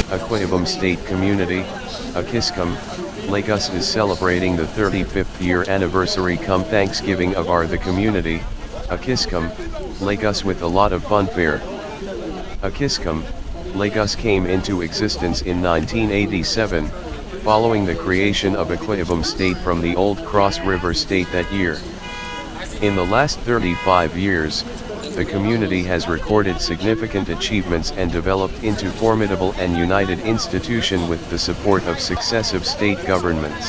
Akwa Ibom State Community, AKISCOM, Lagos is celebrating the 35th year anniversary come Thanksgiving of the community, AKISCOM, Lagos with a lot of funfair. AKISCOM, Lagos came into existence in 1987, following the creation of Akwa Ibom State from the old Cross River State that year. In the last 35 years, the community has recorded significant achievements and developed into formidable and united institution with the support of successive state governments.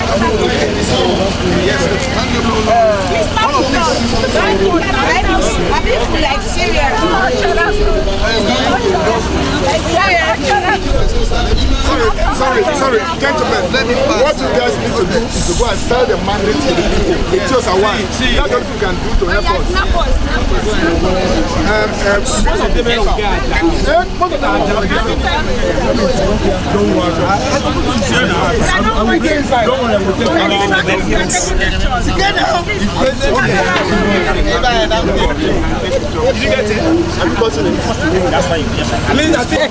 Sorry, gentlemen, what you guys need to do is to go and sell the mandate to the people. It's just a one. That's what you can do to help us.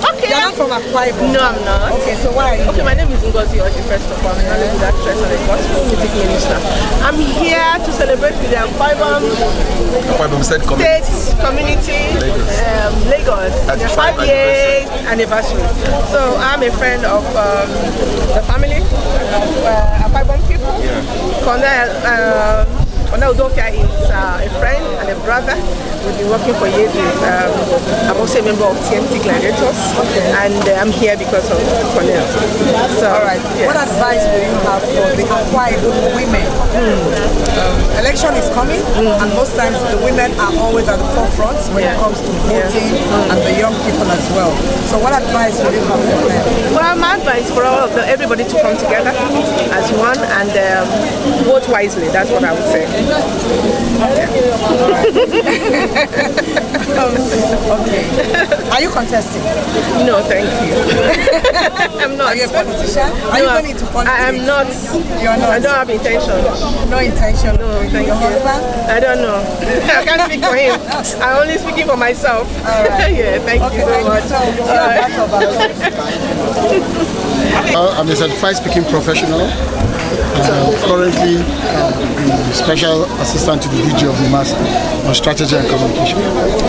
Okay, I'm from Akwa Ibom. No, I'm not. Okay, so why are you? Okay, my name is Ngozi Oji, first of all. I'm a Nollywood actress and a gospel music minister. I'm here to celebrate with the Akwa Ibom State Community, Lagos, the 5 years anniversary. So I'm a friend of the family, Akwa Ibom people. Colonel Udofia is a friend and a brother. We've been working for years with, I'm also a member of TMT Gladiators, and I'm here because of Colonel. So, all right. Yes. What advice will you have for the Akwa Ibom women? Election is coming, and most times the women are always at the forefront when it comes to voting and the young people as well. So what advice will you have for them? Well, my advice for all of everybody to come together as one and vote wisely. That's what I would say. Okay. Are you contesting? No, thank you. I'm not. Are you a politician? Are you going into politics? I am not. You are not? I don't have intention. No intention? No, thank your you. husband? I don't know. I can't speak for him. I'm only speaking for myself. All right. Yeah, thank you so much. I'm a certified speaking professional. Currently the special assistant to the DG of the Master on strategy and communication.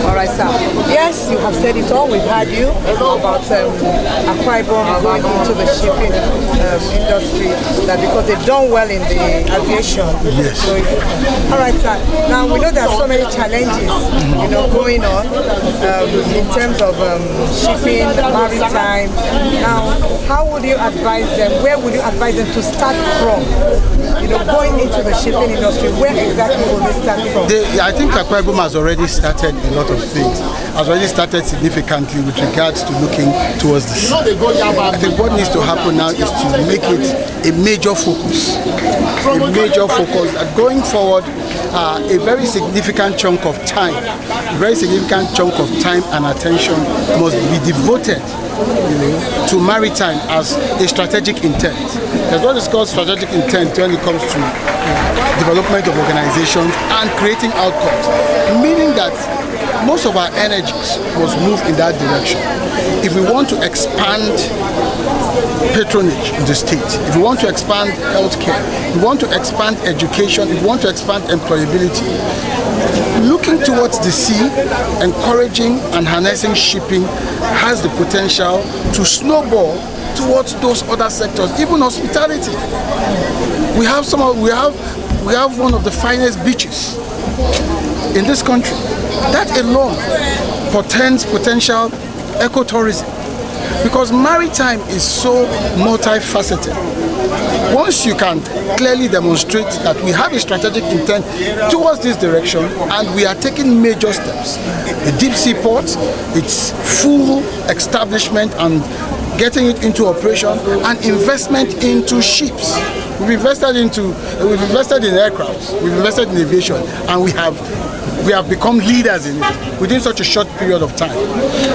All right, sir. Yes, you have said it all. We've heard you about Akwa Ibom going into the shipping industry, that because they've done well in the aviation. Yes. So all right, sir. Now we know there are so many challenges, going on in terms of shipping, maritime. Now, how would you advise them? Where would you advise them to start from? Going into the shipping industry, where exactly will they start from? I think Akwa Ibom has already started a lot of things. Has already started significantly with regards to looking towards this. I think what needs to happen now is to make it a major focus. Going forward, a very significant chunk of time, and attention must be devoted to maritime as a strategic intent. There's what is called strategic intent when it comes to development of organizations and creating outcomes, meaning that most of our energies must move in that direction. If we want to expand patronage in the state, if we want to expand healthcare, if we want to expand education, if we want to expand employability, looking towards the sea, encouraging and harnessing shipping has the potential to snowball towards those other sectors, even hospitality. We have one of the finest beaches in this country. That alone portends potential ecotourism, because maritime is so multifaceted. Once you can clearly demonstrate that we have a strategic intent towards this direction and we are taking major steps, the deep sea port, its full establishment and getting it into operation, and investment into ships. We've invested in aircraft, we've invested in aviation, and we have we have become leaders in it within such a short period of time.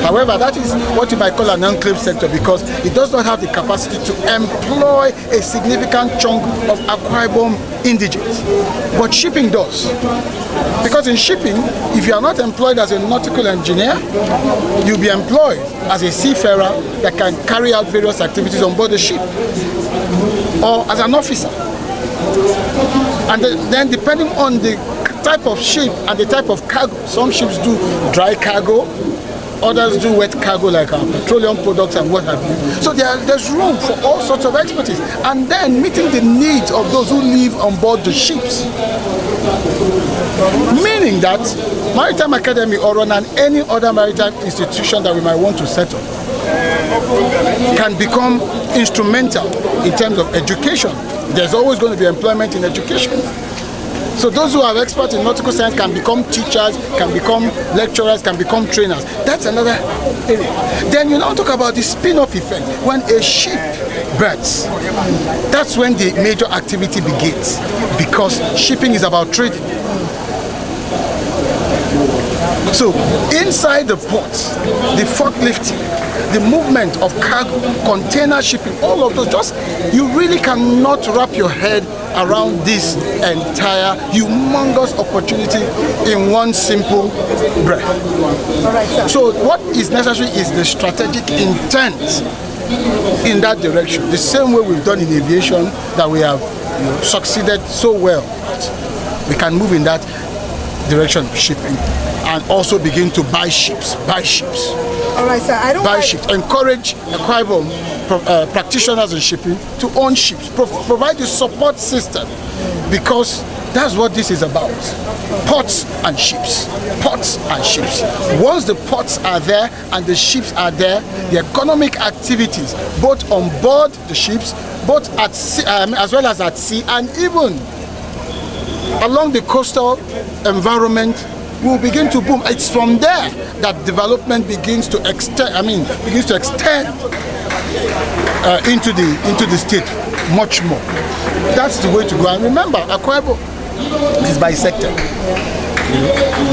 However, that is what you might call an enclave sector because it does not have the capacity to employ a significant chunk of Akwa Ibom indigents. But shipping does. Because in shipping, if you are not employed as a nautical engineer, you'll be employed as a seafarer that can carry out various activities on board the ship, or as an officer. And then depending on the type of ship and the type of cargo, some ships do dry cargo, others do wet cargo like our petroleum products and what have you. So there's room for all sorts of expertise. And then meeting the needs of those who live on board the ships. Meaning that Maritime Academy or run and any other maritime institution that we might want to set up can become instrumental in terms of education. There's always going to be employment in education. So those who are experts in nautical science can become teachers, can become lecturers, can become trainers. That's another area. Then you now talk about the spin-off effect. When a ship berths, that's when the major activity begins, because shipping is about trading. So inside the ports, the forklifting, the movement of cargo, container shipping, all of those, just you really cannot wrap your head around this entire humongous opportunity in one simple breath. So what is necessary is the strategic intent in that direction, the same way we've done in aviation that we have succeeded so well at. We can move in that direction of shipping and also begin to buy ships. All right, sir. Buy ships. Encourage Akwa Ibom practitioners in shipping to own ships. Provide the support system, because that's what this is about. Ports and ships. Ports and ships. Once the ports are there and the ships are there, the economic activities, both on board the ships, both at sea, as well as at sea, and even along the coastal environment, will begin to boom. It's from there that development begins to extend. Into the state much more. That's the way to go. And remember, Akwa Ibom is bisected.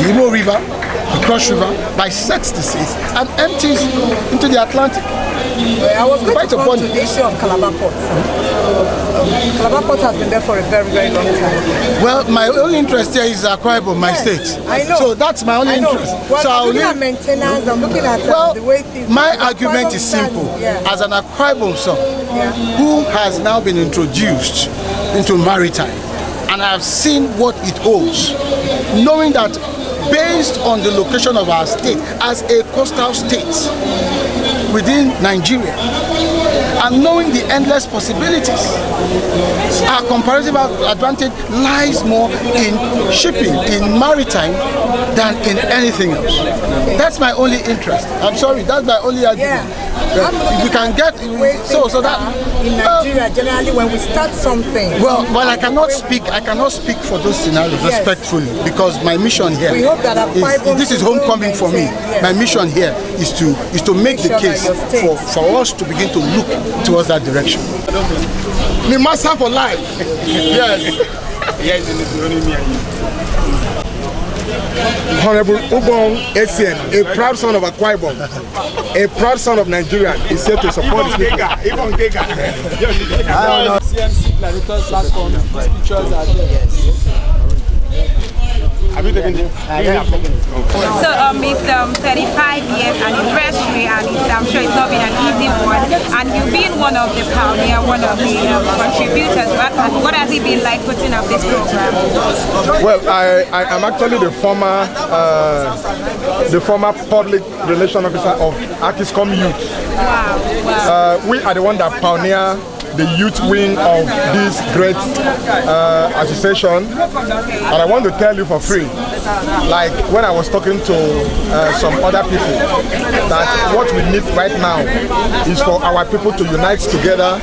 The Imo River, the Cross River, bisects the seas and empties into the Atlantic. I was going to come to the issue of Calabar Port. Calabar Port has been there for a very, very long time. Well, my only interest here is Akwa Ibom, my state. I know. So that's my only interest. Well, so I'm looking at maintenance, I'm looking at the way things... My argument is simple. As an Akwa Ibom son, who has now been introduced into maritime, and I have seen what it holds, knowing that based on the location of our state as a coastal state within Nigeria, and knowing the endless possibilities, our comparative advantage lies more in shipping, in maritime, than in anything else. That's my only interest. I'm sorry, that's my only argument. If we can get so that in Nigeria, generally, when we start something. Well, I cannot speak for those scenarios respectfully, because my mission here this is homecoming for me. My mission here is to make the case for us to begin to look towards that direction. The master for life. Yes. Honorable Ubong Essien, a proud son of Akwa Ibom, a proud son of Nigeria, is here to support his people. CMC Gladiators platform, these pictures are there. Yes. Have you taken it? So it's 35 years anniversary, and I'm sure it's not been an easy one. And you've been one of the pioneers, one of the contributors. What has it been like putting up this program? Well, I am actually the former public relation officer of AKISCOM Youth. Wow. We are the one that pioneer the youth wing of this great association, and I want to tell you for free, like when I was talking to some other people, that what we need right now is for our people to unite together,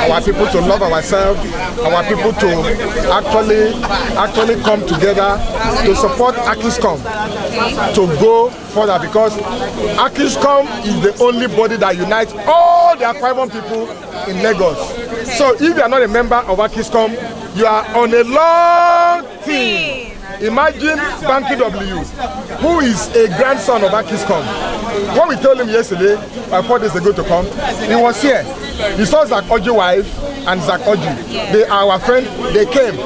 our people to love ourselves, our people to actually come together to support AKISCOM to go further, because AKISCOM is the only body that unites all the Akwa Ibom people in Lagos. So if you are not a member of AKISCOM, you are on a long team. Imagine Banky W, who is a grandson of AKISCOM. When we told him yesterday, 4 days ago to come, he was here. He saw Zach Oji's wife and Zach Oji. They are our friend, they came.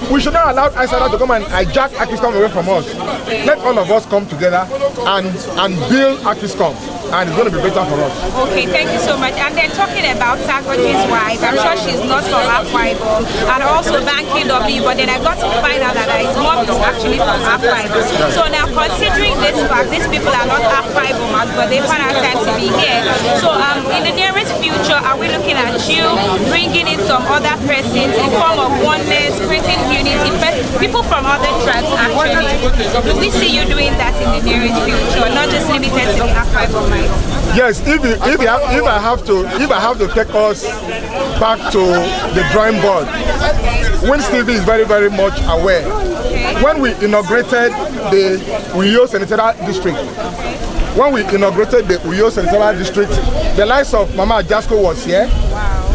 We should not allow outsiders to come and hijack AKISCOM away from us. Let all of us come together and build AKISCOM, and it's going to be better for us. Okay, thank you so much. And then talking about Zach Oji's wife, I'm sure she's not from Akwa Ibom, and also Banky W, but then I got to find out that his mom is actually from Akwa Ibom. So now, considering this fact, these people are not Akwa Ibomers, but they found out time to be here. So in the nearest future, are we looking at you bringing in some other persons in form of oneness, creating unity, people from other tribes actually? Do we see you doing that in the nearest future, not just limited to the Akwa Ibomites? Yes, if I have to take us back to the drawing board, when Stevie is very, very much aware. When we inaugurated the Uyo Senatorial District, the likes of Mama Jasko was here,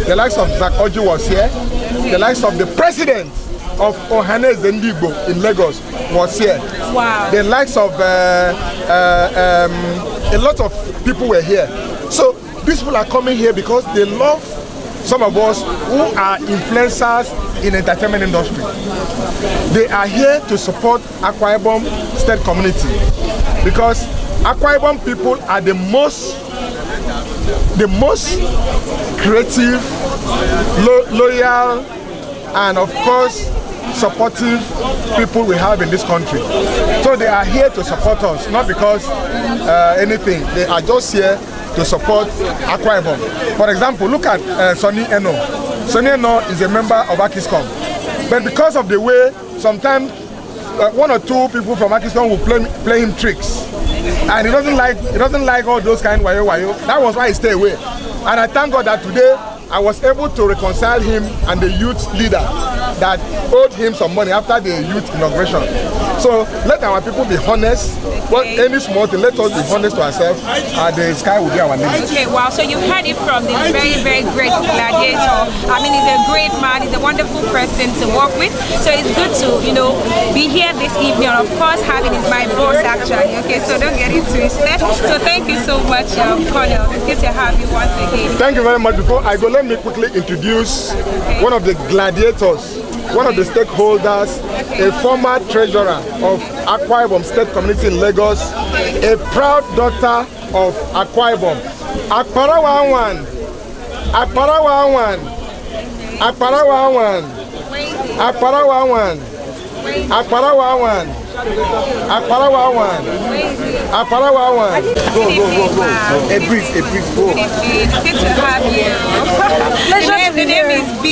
the likes of Zach Oji was here, the likes of the president of Ohane Zendigbo in Lagos was here. Wow. The likes of a lot of people were here. So these people are coming here because they love some of us who are influencers in the entertainment industry. They are here to support Akwa Ibom State Community because Akwa Ibom people are the most creative, loyal, and of course supportive people we have in this country. So they are here to support us, not because anything. They are just here to support Akwa Ibom. For example, look at Sonny Eno. Sonny Eno is a member of AKISCOM, but because of the way sometimes one or two people from AKISCOM will play him tricks, and he doesn't like all those kind of wayo. That was why he stayed away. And I thank God that today I was able to reconcile him and the youth leader that owed him some money after the youth inauguration. So let our people be honest. Well, any small thing, let us be honest to ourselves, and the sky will be our limit. Okay, wow. So you heard it from this very, very great gladiator. I mean, he's a great man. He's a wonderful person to work with. So it's good to, be here this evening. Of course, having is my boss actually. Okay, so don't get it twisted. So thank you so much, Colonel. It's good to have you once again. Thank you very much. Before I go, let me quickly introduce one of the gladiators, one of the stakeholders, a former treasurer of Akwa Ibom State Community in Lagos, a proud daughter of Akwa Ibom. Akparawawan, Akparawawan, Akparawawan, Akparawawan, Akparawawan, Akparawawan, Akparawawan. Go. A brief, go. Good to have you. The name is B.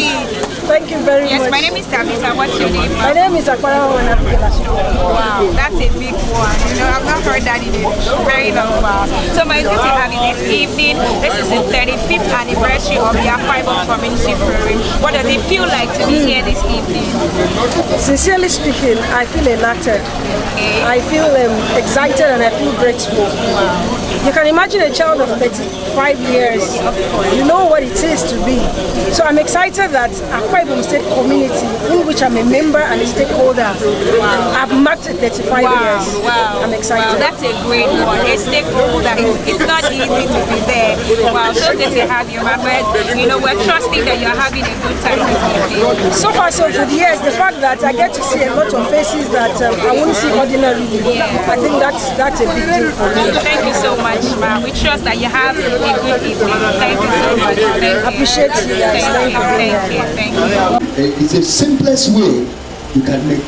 Thank you very much. Yes, my name is Tabitha. What's your name? My name is Akwa. Wow, that's a big one. I've not heard that in a very long while. So my good to have you this evening. This is the 35th anniversary of the Akwa Ibom Community Forum. What does it feel like to be here this evening? Sincerely speaking, I feel elated. Okay. I feel excited and I feel grateful. Wow. You can imagine a child of 35 years. You know what it is to be. So I'm excited that Akwa Ibom State Community, in which I'm a member and a stakeholder, I've marked 35 years. Wow. I'm excited. Wow, that's a great one. A stakeholder. It's not easy to be there. Wow, so good to have you, my friend. We're trusting that you're having a good time this evening. So far, so good. Yes, the fact that I get to see a lot of faces that I wouldn't see ordinarily, I think that's a big deal for me. Thank you so much, ma'am. We trust that you have a good evening. Thank you so much. I appreciate you guys. Thank you. Thank you. It's the simplest way you can make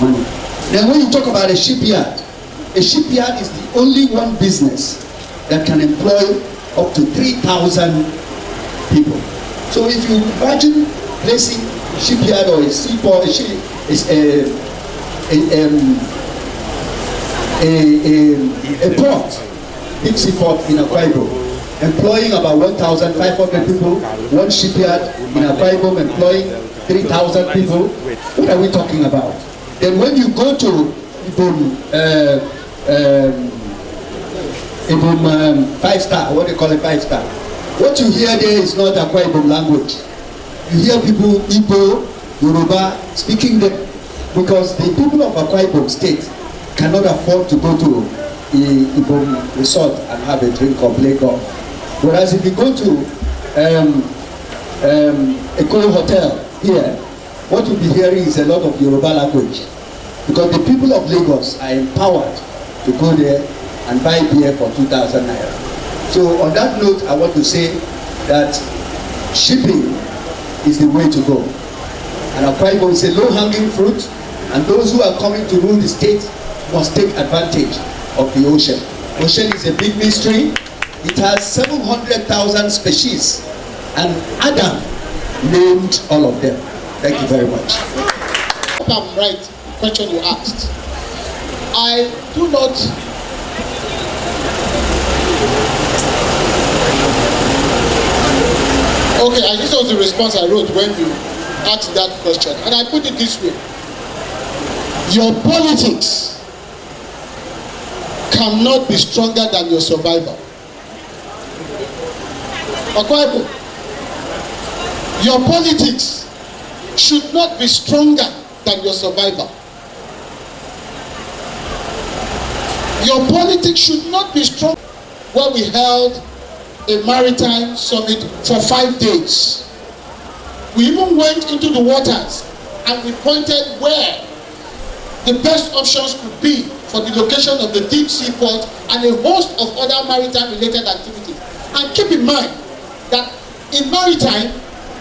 money. Then when you talk about a shipyard is the only one business that can employ up to 3,000 people. So if you imagine placing a shipyard or a seaport, a port, big seaport in Akwa Ibom, employing about 1,500 people, one shipyard in Akwa Ibom employing 3,000 people. What are we talking about? Then when you go to Ibom 5-star, what do you call it, 5-star? What you hear there is not Akwa Ibom language. You hear people, Igbo, Yoruba, speaking them. because the people of Akwa Ibom State cannot afford to go to Ibom Resort and have a drink or play golf. Whereas if you go to a Koyo hotel here, what you'll be hearing is a lot of Yoruba language, because the people of Lagos are empowered to go there and buy beer for 2,000 naira. So on that note, I want to say that shipping is the way to go. And Akwa Ibom is a low-hanging fruit, and those who are coming to rule the state must take advantage of the ocean. Ocean is a big mystery. It has 700,000 species, and Adam named all of them. Thank you very much. If I'm right, question you asked. I do not okay, and this was the response I wrote when you asked that question. And I put it this way. Your politics cannot be stronger than your survival. Akwa Ibom, your politics should not be stronger than your survival. Your politics should not be strong. Where we held a maritime summit for 5 days. We even went into the waters and we pointed where the best options could be for the location of the deep sea port and a host of other maritime related activities. And keep in mind that in maritime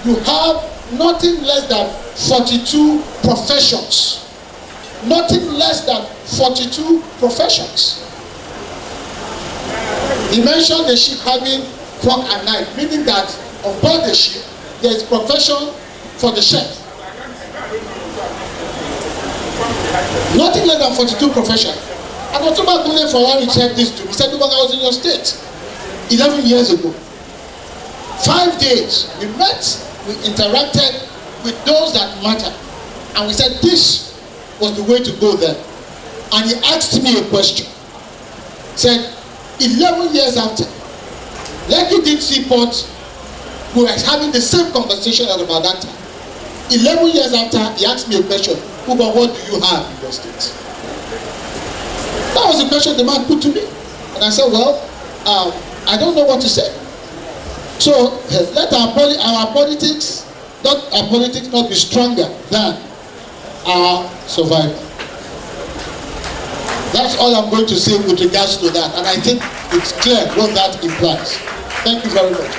you have nothing less than 42 professions. Nothing less than 42 professions. He mentioned the ship having fork and knife, meaning that on board the ship there is profession for the chef. Nothing less than 42 professions. And Otumba Kunle Ferrari said this to me. He said, I was in your state 11 years ago. 5 days, we met, we interacted with those that matter. And we said this was the way to go there. And he asked me a question. He said, 11 years after, Lekki Deep Sea Port, we were having the same conversation at about that time. 11 years after, he asked me a question, Uba, what do you have in your state? That was the question the man put to me. And I said, well, I don't know what to say. So let our politics not be stronger than our survival. That's all I'm going to say with regards to that. And I think it's clear what that implies. Thank you very much.